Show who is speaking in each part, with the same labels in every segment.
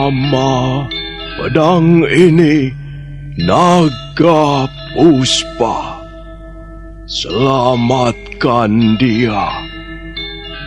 Speaker 1: Nama pedang ini Naga Puspa. Selamatkan dia.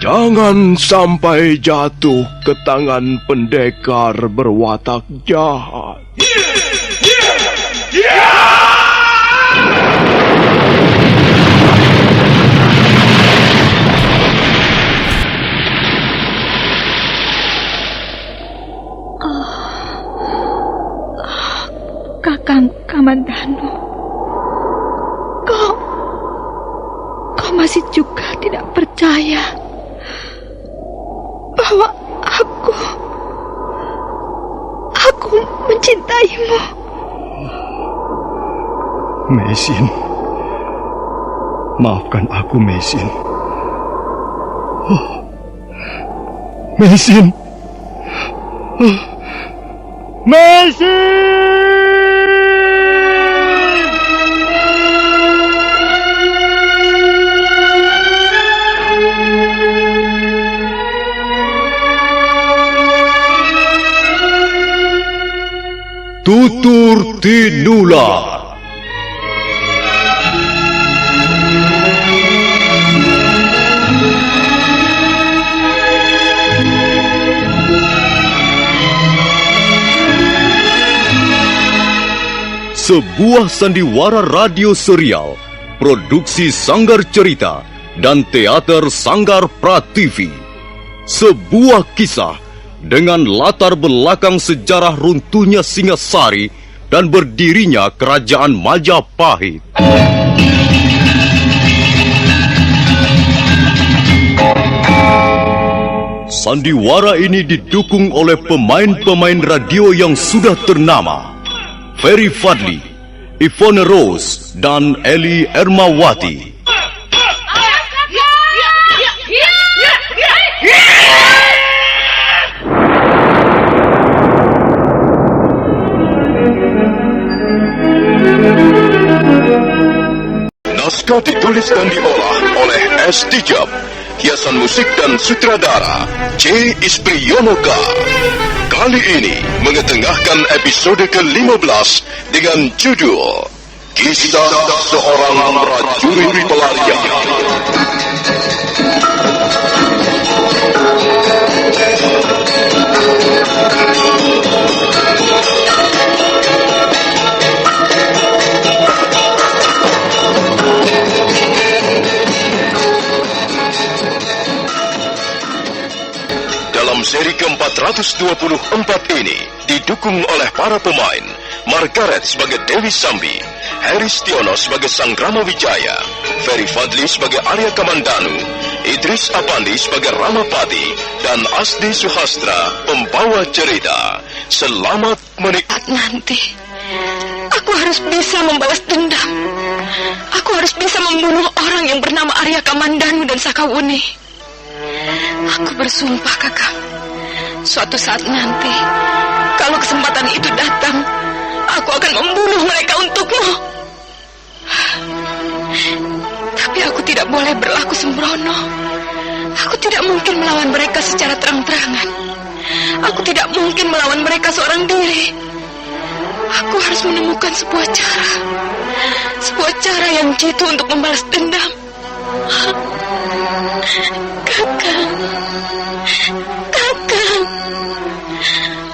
Speaker 1: Jangan sampai jatuh ke tangan pendekar berwatak jahat.
Speaker 2: Kakang Kamandanu, kau masih juga tidak percaya bahwa aku mencintaimu.
Speaker 3: Mesin, maafkan aku, Mesin. Mesin, Mesin.
Speaker 1: Tutur Tinular.
Speaker 4: Sebuah sandiwara radio serial, produksi Sanggar Cerita dan teater Sanggar Prativi. Sebuah kisah dengan latar belakang sejarah runtuhnya Singasari dan berdirinya Kerajaan Majapahit. Sandiwara ini didukung oleh pemain-pemain radio yang sudah ternama. Ferry Fadli, Ivone Rose, dan Eli Ermawati.
Speaker 1: Naskah ditulis dan diolah oleh S. Tijab. Hiasan musik dan sutradara C. Ispriyonoka. Kali ini mengetengahkan episode ke-15 dengan judul Kisah Seorang Prajurit Pelarian. Dalam seri ke-424 ini didukung oleh para pemain Margaret sebagai Dewi Sambi, Heri Stiono sebagai Sanggrama Wijaya, Ferry Fadli sebagai Arya Kamandanu, Idris Apandi sebagai Ramapati, dan Asdi Suhastra pembawa cerita. Selamat menikmati.
Speaker 2: Nanti aku harus bisa membalas dendam. Aku harus bisa membunuh orang yang bernama Arya Kamandanu dan Sakawuni. Aku bersumpah, Kakang, suatu saat nanti, kalau kesempatan itu datang, aku akan membunuh mereka untukmu. Tapi aku tidak boleh berlaku sembrono. Aku tidak mungkin melawan mereka secara terang-terangan. Aku tidak mungkin melawan mereka seorang diri. Aku harus menemukan sebuah cara yang jitu untuk membalas dendam. Kakang,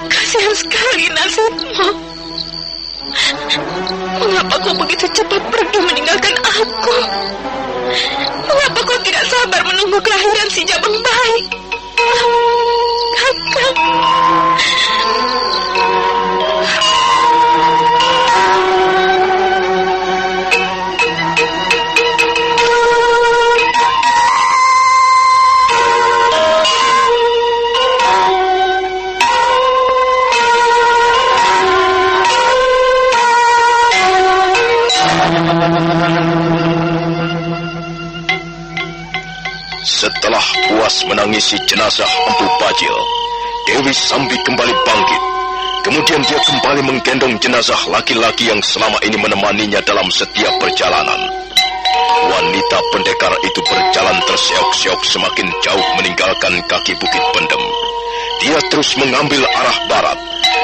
Speaker 2: kasihan sekali nasibmu. Mengapa kau begitu cepat pergi meninggalkan aku? Mengapa kau tidak sabar menunggu kelahiran si Jabang baik? Kakang.
Speaker 1: Setelah puas menangisi jenazah Empu Bajil, Dewi Sambi kembali bangkit. Kemudian dia kembali menggendong jenazah laki-laki yang selama ini menemaninya dalam setiap perjalanan. Wanita pendekar itu berjalan terseok-seok semakin jauh meninggalkan kaki Bukit Pendem. Dia terus mengambil arah barat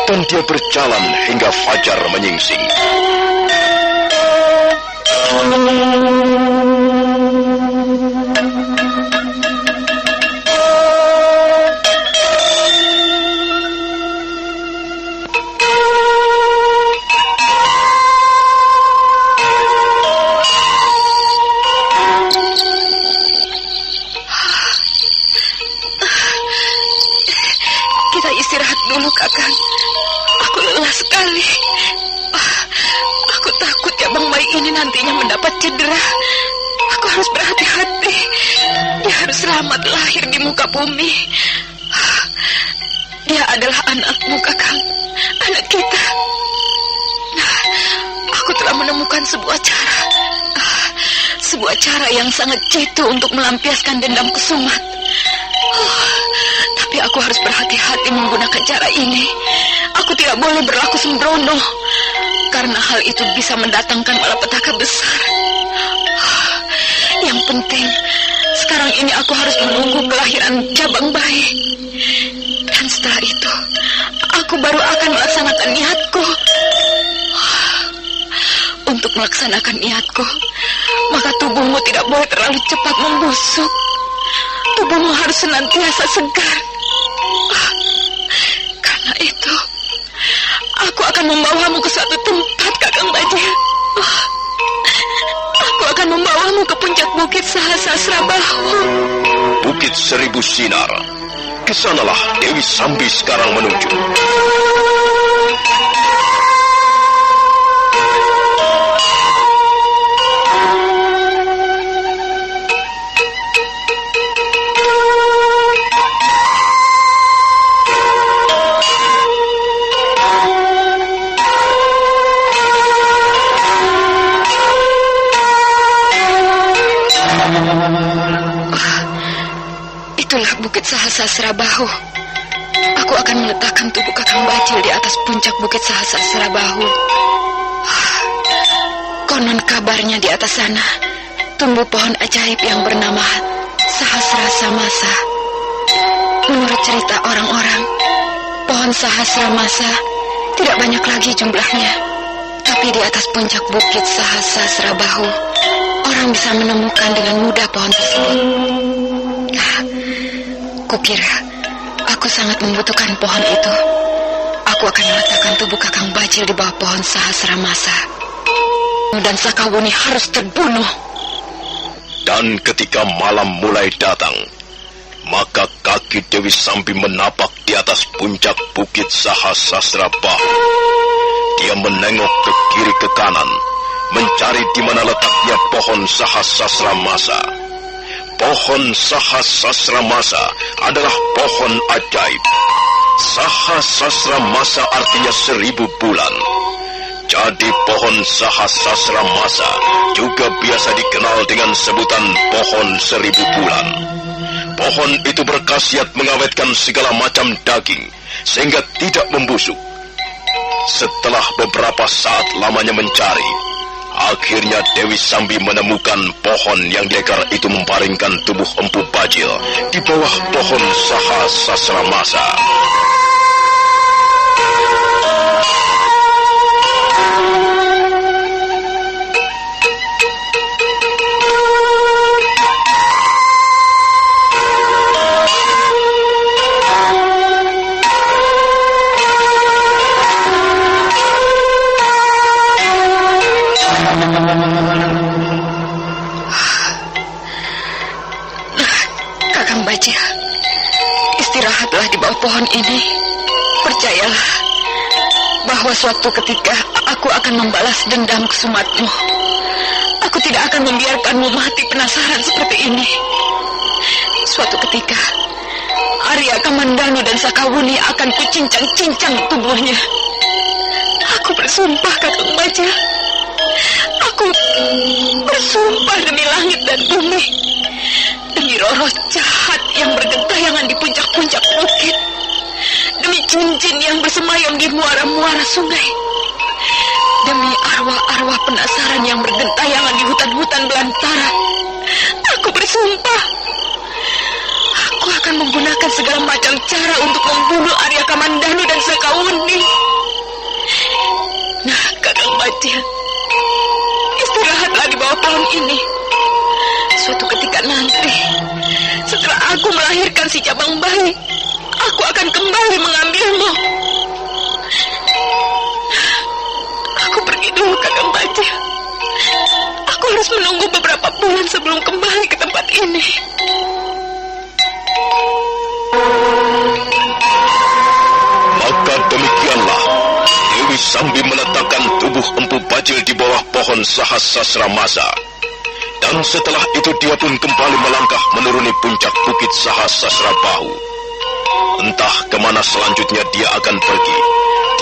Speaker 1: dan dia berjalan hingga fajar menyingsing.
Speaker 2: Kita istirahat dulu, Kakang. Aku lelah sekali. Aku takut ya Bang Bayi ini nantinya mendapat cedera. Aku harus berhati-hati. Dia harus selamat lahir di muka bumi. Dia adalah anakmu, Kakang. Anak kita. Nah, aku telah menemukan sebuah cara. Sebuah cara yang sangat jitu untuk melampiaskan dendam Kesumat. Tapi aku harus berhati-hati menggunakan cara ini. Aku tidak boleh berlaku sembrono, karena hal itu bisa mendatangkan malapetaka besar. Yang penting, sekarang ini aku harus menunggu kelahiran jabang bayi. Dan setelah itu, aku baru akan melaksanakan niatku. Untuk melaksanakan niatku, maka tubuhmu tidak boleh terlalu cepat membusuk. Tubuhmu harus senantiasa segar. Karena itu, aku akan membawamu ke suatu tempat, Kakang Bajil. Aku akan membawamu ke puncak bukit Sahasrasrabahu.
Speaker 1: Bukit Seribu Sinar. Kesanalah Dewi Sambi sekarang menuju.
Speaker 2: Itulah bukit Sahasrasrabahu. Aku akan meletakkan tubuh Kakang Bajil di atas puncak bukit Sahasrasrabahu. Konon kabarnya di atas sana tumbuh pohon ajaib yang bernama Sahasrasamasa. Menurut cerita orang-orang, pohon Sahasramasa tidak banyak lagi jumlahnya. Tapi di atas puncak bukit Sahasrasrabahu, orang bisa menemukan dengan mudah pohon tersebut. Kukira aku sangat membutuhkan pohon itu. Aku akan meletakkan tubuh Kakang Bajil di bawah pohon Sahasramasa. Dan Sakawuni harus terbunuh.
Speaker 1: Dan ketika malam mulai datang, maka kaki Dewi Sambi menapak di atas puncak bukit Sahasrasrabahu. Dia menengok ke kiri ke kanan, mencari di mana letaknya pohon Sahasrasramasa. Pohon Sahasrasramasa adalah pohon ajaib. Sahasrasramasa artinya 1000 bulan. Jadi pohon Sahasrasramasa juga biasa dikenal dengan sebutan pohon 1000 bulan. Pohon itu berkhasiat mengawetkan segala macam daging sehingga tidak membusuk. Setelah beberapa saat lamanya mencari, akhirnya Dewi Sambi menemukan pohon yang lekar itu membaringkan tubuh Empu Bajil di bawah pohon Sahasrasramasa.
Speaker 2: Kakang Bajil, istirahatlah di bawah pohon ini. Percayalah bahwa suatu ketika aku akan membalas dendam Kesumatmu. Aku tidak akan membiarkanmu mati penasaran seperti ini. Suatu ketika Arya Kamandanu dan Sakawuni akan kucincang-cincang tubuhnya. Aku bersumpah, Kakang Bajil. Aku bersumpah demi langit dan bumi, demi roh-roh jahat yang bergentayangan di puncak-puncak bukit, demi jin-jin yang bersemayam di muara-muara sungai, demi arwah-arwah penasaran yang bergentayangan di hutan-hutan belantara. Aku bersumpah, aku akan menggunakan mengusahakan segala macam cara untuk membunuh Arya Kamandanu dan Sakawuni. Nah, Kakang Bajil, istirahatlah di bawah pohon ini. Suatu ketika nanti, setelah aku melahirkan si cabang bayi, aku akan kembali mengambilmu. Aku pergi dulu, Kakang Bajil. Aku harus menunggu beberapa bulan sebelum kembali ke tempat ini.
Speaker 1: Maka demikianlah Dewi Sambi meletakkan tubuh Empu Bajil di bawah pohon Sahasrara Masa. Dan setelah itu dia pun kembali melangkah menuruni puncak bukit Sahasrara Bahu. Entah kemana selanjutnya dia akan pergi,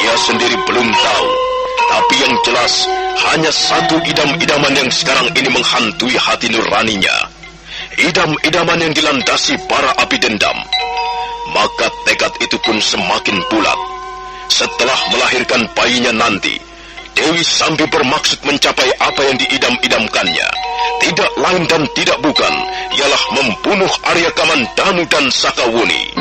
Speaker 1: dia sendiri belum tahu. Tapi yang jelas, hanya satu idam-idaman yang sekarang ini menghantui hati nuraninya. Idam-idaman yang dilandasi para api dendam. Maka tekad itu pun semakin bulat. Setelah melahirkan bayinya nanti, Dewi Sambi bermaksud mencapai apa yang diidam-idamkannya. Tidak lain dan tidak bukan, ialah membunuh Arya Kamandanu dan Sakawuni.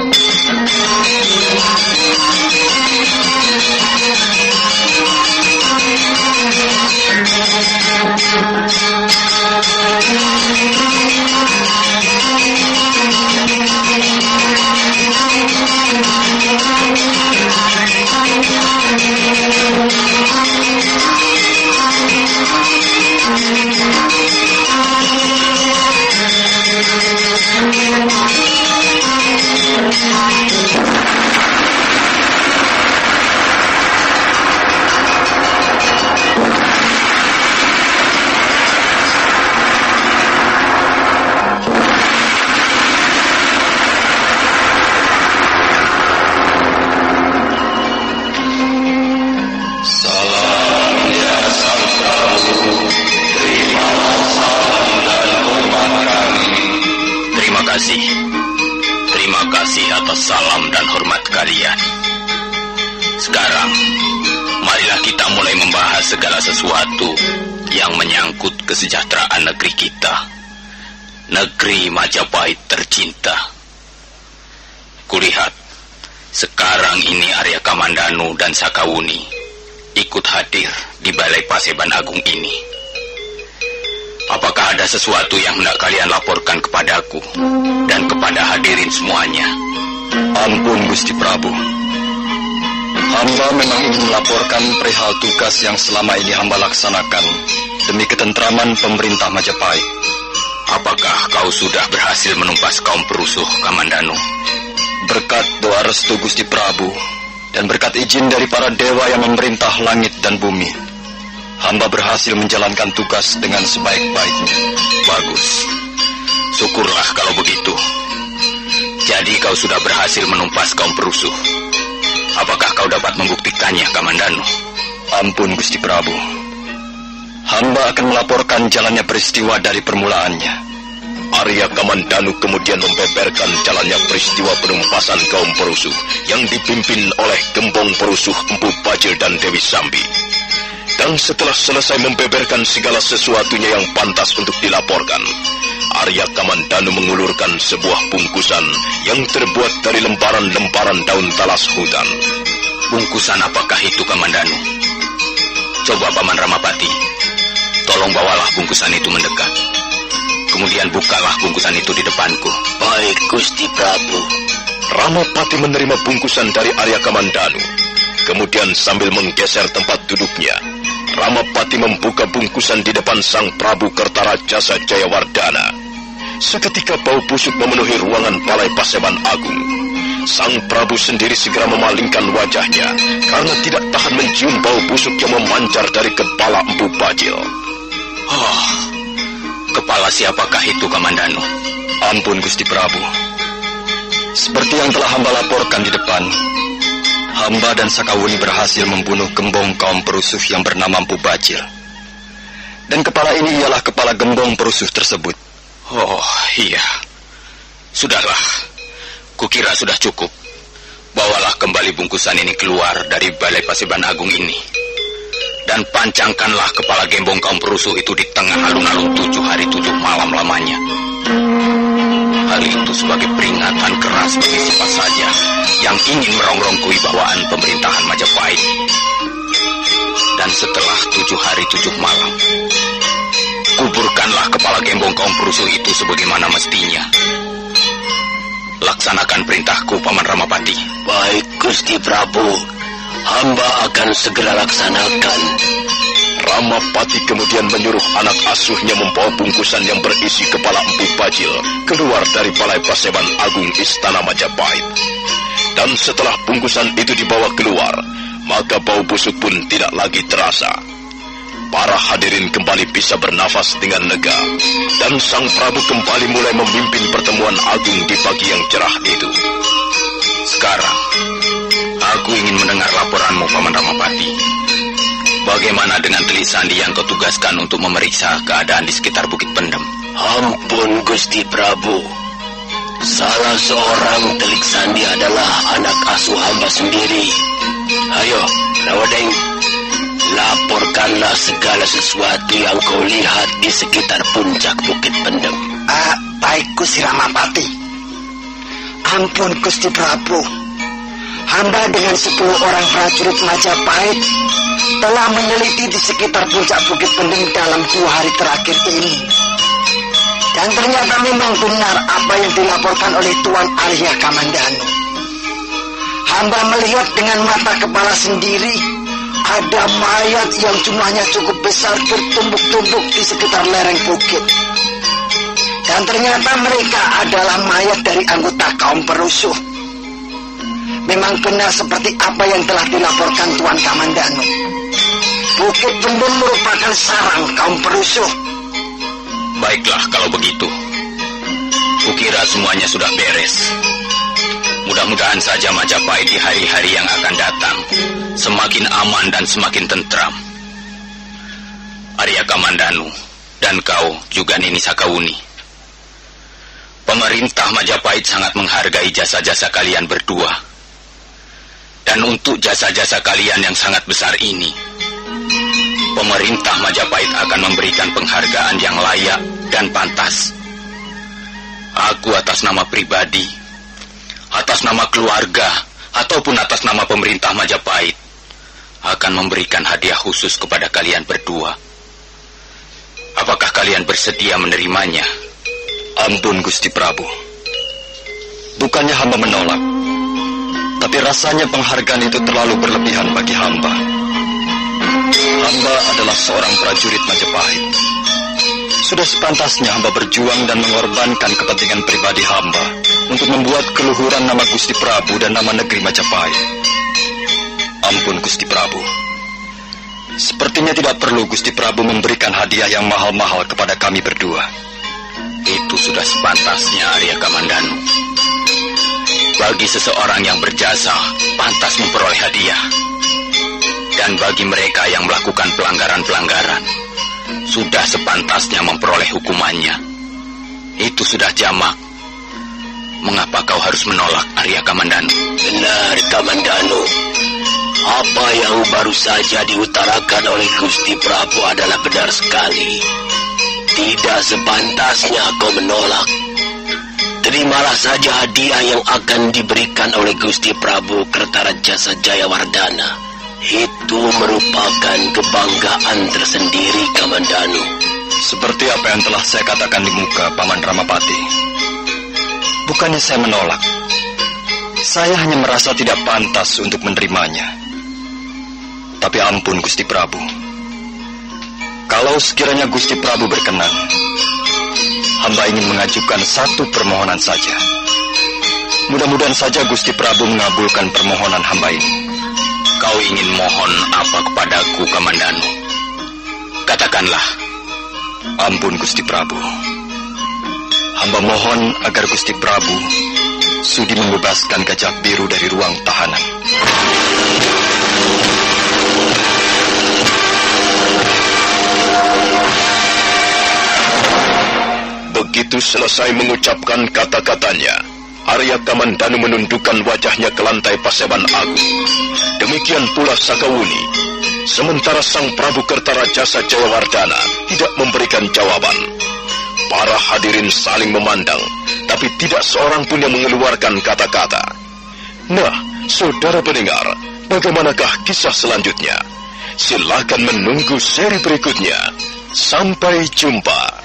Speaker 5: Terima kasih atas salam dan hormat kalian. Sekarang, marilah kita mulai membahas segala sesuatu yang menyangkut kesejahteraan negeri kita, negeri Majapahit tercinta. Kulihat, sekarang ini Arya Kamandanu dan Sakawuni ikut hadir di Balai Paseban Agung ini. Apakah ada sesuatu yang hendak kalian laporkan kepadaku dan kepada hadirin semuanya?
Speaker 6: Ampun Gusti Prabu. Hamba memang ingin melaporkan perihal tugas yang selama ini hamba laksanakan demi ketentraman pemerintah Majapahit.
Speaker 5: Apakah kau sudah berhasil menumpas kaum perusuh Kamandanu?
Speaker 6: Berkat doa restu Gusti Prabu dan berkat izin dari para dewa yang memerintah langit dan bumi, hamba berhasil menjalankan tugas dengan sebaik-baiknya.
Speaker 5: Bagus. Syukurlah kalau begitu. Jadi kau sudah berhasil menumpas kaum perusuh. Apakah kau dapat membuktikannya, Kamandanu?
Speaker 6: Ampun Gusti Prabu. Hamba akan melaporkan jalannya peristiwa dari permulaannya.
Speaker 1: Arya Kamandanu kemudian membeberkan jalannya peristiwa penumpasan kaum perusuh yang dipimpin oleh gembong perusuh Empu Bajil dan Dewi Sambi. Dan setelah selesai membeberkan segala sesuatunya yang pantas untuk dilaporkan, Arya Kamandanu mengulurkan sebuah bungkusan yang terbuat dari lembaran-lembaran daun talas hutan.
Speaker 5: Bungkusan apakah itu, Kamandanu? Coba Paman Ramapati, tolong bawalah bungkusan itu mendekat. Kemudian bukalah bungkusan itu di depanku.
Speaker 7: Baik, Gusti Prabu.
Speaker 1: Ramapati menerima bungkusan dari Arya Kamandanu. Kemudian sambil menggeser tempat duduknya, Ramapati membuka bungkusan di depan Sang Prabu Kertarajasa Jayawardana. Seketika bau busuk memenuhi ruangan Balai Paseban Agung. Sang Prabu sendiri segera memalingkan wajahnya karena tidak tahan mencium bau busuk yang memancar dari kepala Empu Bajil.
Speaker 5: Oh, kepala siapakah itu, Kamandanu?
Speaker 6: Ampun Gusti Prabu. Seperti yang telah hamba laporkan di depan, hamba dan Sakawuni berhasil membunuh gembong kaum perusuh yang bernama Empu Bajil. Dan kepala ini ialah kepala gembong perusuh tersebut.
Speaker 5: Oh, iya. Sudahlah. Kukira sudah cukup. Bawalah kembali bungkusan ini keluar dari Balai Paseban Agung ini. Dan pancangkanlah kepala gembong kaum perusuh itu di tengah alun-alun 7 hari 7 malam lamanya. hari itu sebagai peringatan keras bagi siapa saja yang ingin merongrong kewibawaan pemerintahan Majapahit. Dan setelah 7 hari 7 malam, kuburkanlah kepala gembong kaum perusuh itu sebagaimana mestinya. Laksanakan perintahku, Paman Ramapati.
Speaker 7: Baik, Gusti Prabu. Hamba akan segera laksanakan.
Speaker 1: Ramapati kemudian menyuruh anak asuhnya membawa bungkusan yang berisi kepala Empu Bajil keluar dari Balai Paseban Agung Istana Majapahit. Dan setelah bungkusan itu dibawa keluar, maka bau busuk pun tidak lagi terasa. Para hadirin kembali bisa bernafas dengan lega, dan Sang Prabu kembali mulai memimpin pertemuan agung di pagi yang cerah itu.
Speaker 5: Sekarang, aku ingin mendengar laporanmu, Paman Ramapati. Bagaimana dengan Telik Sandi yang kau tugaskan untuk memeriksa keadaan di sekitar Bukit Pendem?
Speaker 7: Ampun, Gusti Prabu. Salah seorang Telik Sandi adalah anak asuh hamba sendiri. Ayo, Rawadeng, laporkanlah segala sesuatu yang kau lihat di sekitar puncak Bukit Pendem.
Speaker 8: Baik, Gusti Ramapati. Ampun, Gusti Prabu. Hamba dengan 10 orang prajurit Majapahit telah meneliti di sekitar puncak Bukit Pendem dalam 2 hari terakhir ini. Dan ternyata memang benar apa yang dilaporkan oleh Tuan Arya Kamandanu. Hamba melihat dengan mata kepala sendiri ada mayat yang jumlahnya cukup besar bertumbuk-tumbuk di sekitar lereng bukit. Dan ternyata mereka adalah mayat dari anggota kaum perusuh. Memang benar seperti apa yang telah dilaporkan Tuan Kamandanu. Bukit Pendem merupakan sarang kaum perusuh.
Speaker 5: Baiklah kalau begitu. Kukira semuanya sudah beres. Mudah-mudahan saja Majapahit di hari-hari yang akan datang semakin aman dan semakin tentram. Arya Kamandanu dan kau juga Nini Sakawuni. Pemerintah Majapahit sangat menghargai jasa-jasa kalian berdua. Dan untuk jasa-jasa kalian yang sangat besar ini, pemerintah Majapahit akan memberikan penghargaan yang layak dan pantas. Aku atas nama pribadi, atas nama keluarga, ataupun atas nama pemerintah Majapahit akan memberikan hadiah khusus kepada kalian berdua. Apakah kalian bersedia menerimanya?
Speaker 6: Ampun, Gusti Prabu. Bukannya hamba menolak, tapi rasanya penghargaan itu terlalu berlebihan bagi hamba. Hamba adalah seorang prajurit Majapahit. Sudah sepantasnya hamba berjuang dan mengorbankan kepentingan pribadi hamba untuk membuat keluhuran nama Gusti Prabu dan nama negeri Majapahit. Ampun, Gusti Prabu. Sepertinya tidak perlu Gusti Prabu memberikan hadiah yang mahal-mahal kepada kami berdua.
Speaker 5: Itu sudah sepantasnya, Arya Kamandanu. Bagi seseorang yang berjasa, pantas memperoleh hadiah. Dan bagi mereka yang melakukan pelanggaran-pelanggaran, sudah sepantasnya memperoleh hukumannya. Itu sudah jamak. Mengapa kau harus menolak, Arya Kamandanu?
Speaker 7: Benar, Kamandanu. Apa yang baru saja diutarakan oleh Gusti Prabu adalah benar sekali. Tidak sepantasnya kau menolak. Terimalah saja hadiah yang akan diberikan oleh Gusti Prabu Kertarajasa Jayawardana. Itu merupakan kebanggaan tersendiri, Kamandanu.
Speaker 6: Seperti apa yang telah saya katakan di muka Paman Ramapati. Bukannya saya menolak. Saya hanya merasa tidak pantas untuk menerimanya. Tapi ampun, Gusti Prabu. Kalau sekiranya Gusti Prabu berkenan, hamba ingin mengajukan satu permohonan saja. Mudah-mudahan saja Gusti Prabu mengabulkan permohonan hamba ini.
Speaker 5: Kau ingin mohon apa kepadaku, Kamandanu? Katakanlah.
Speaker 6: Ampun, Gusti Prabu. Hamba mohon agar Gusti Prabu sudi membebaskan Gajah Biru dari ruang tahanan.
Speaker 1: Begitu selesai mengucapkan kata-katanya, Arya Kamandanu menundukkan wajahnya ke lantai Paseban Agung. Demikian pula Sakawuni. Sementara Sang Prabu Kertarajasa Jayawardana tidak memberikan jawaban. Para hadirin saling memandang, tapi tidak seorang pun yang mengeluarkan kata-kata. Nah, saudara pendengar, bagaimanakah kisah selanjutnya? Silakan menunggu seri berikutnya. Sampai jumpa.